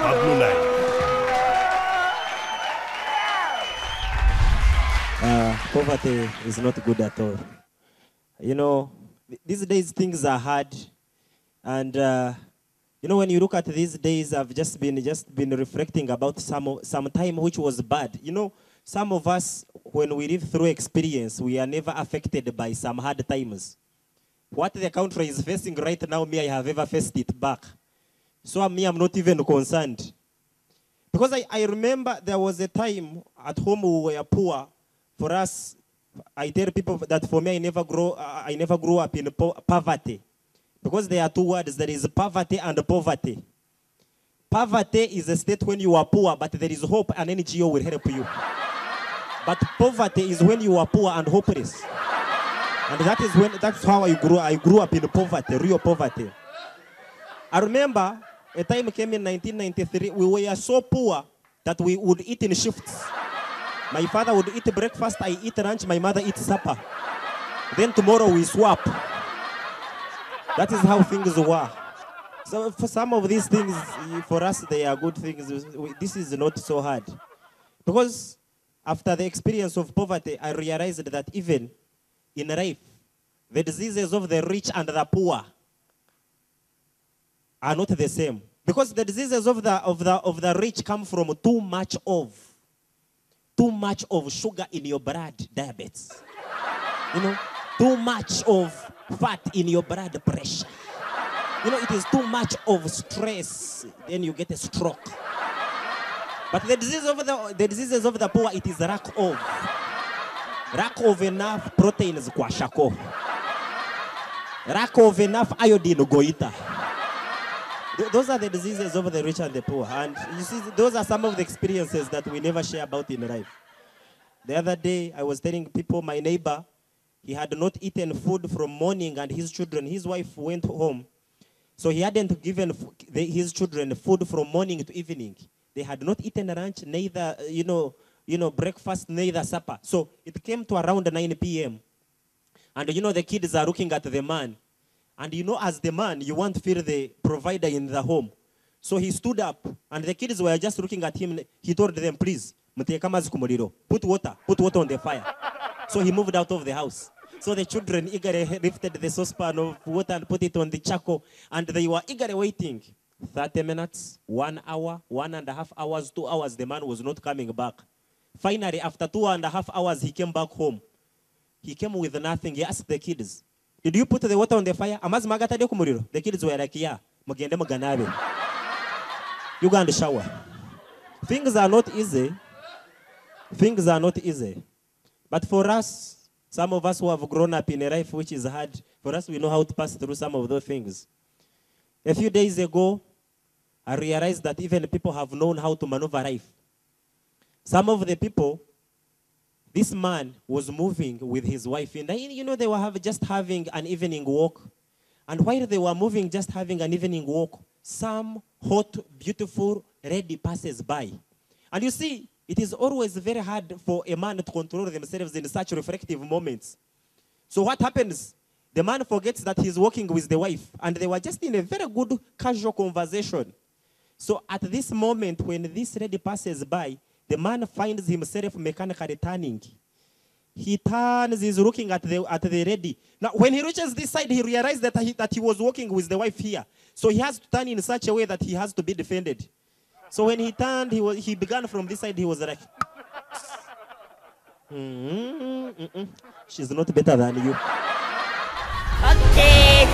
Pablo Live. Poverty is not good at all. You know, these days things are hard. And, you know, when you look at these days, I've just been reflecting about some time which was bad. You know, some of us, when we live through experience, we are never affected by some hard times. What the country is facing right now, me, I have ever faced it back. So I'm not even concerned. Because I remember there was a time at home we were poor. For us, I tell people that for me, I never grew up in poverty. Because there are two words, there is poverty and poverty. Poverty is a state when you are poor, but there is hope and NGO will help you. But poverty is when you are poor and hopeless. And that's how I grew. I grew up in poverty, real poverty. I remember a time came in 1993, we were so poor that we would eat in shifts. My father would eat breakfast, I eat lunch, my mother eats supper. Then tomorrow we swap. That is how things were. So for some of these things, for us, they are good things. This is not so hard. Because after the experience of poverty, I realized that even in life, the diseases of the rich and the poor are not the same. Because the diseases of the rich come from too much of sugar in your blood, diabetes. You know, too much of fat in your blood pressure. You know, it is too much of stress, then you get a stroke. But the diseases of the poor, it is lack of enough proteins kwa shako. Lack of enough iodine goita. Those are the diseases of the rich and the poor. And you see, those are some of the experiences that we never share about in life. The other day, I was telling people, my neighbor, he had not eaten food from morning and his wife went home. So he hadn't given his children food from morning to evening. They had not eaten lunch, neither, breakfast, neither supper. So it came to around 9 p.m. And, the kids are looking at the man. And, as the man, you want to feel the provider in the home. So he stood up, and the kids were just looking at him. He told them, please, put water on the fire. So he moved out of the house. So the children eagerly lifted the saucepan of water and put it on the charcoal, and they were eagerly waiting. 30 minutes, 1 hour, 1.5 hours, 2 hours, the man was not coming back. Finally, after 2.5 hours, he came back home. He came with nothing. He asked the kids, did you put the water on the fire? The kids were like, yeah. You go and shower. Things are not easy. Things are not easy. But for us, some of us who have grown up in a life which is hard, for us, we know how to pass through some of those things. A few days ago, I realized that even people have known how to maneuver life. Some of the people, this man was moving with his wife, and they were just having an evening walk. And while they were moving, just having an evening walk, some hot, beautiful lady passes by. And you see, it is always very hard for a man to control themselves in such reflective moments. So what happens? The man forgets that he's walking with the wife, and they were just in a very good casual conversation. So at this moment, when this lady passes by, the man finds himself mechanically turning. He turns, he's looking at the lady. Now, when he reaches this side, he realized that he was walking with the wife here. So he has to turn in such a way that he has to be defended. So when he turned, he began from this side, he was like, she's not better than you. Okay.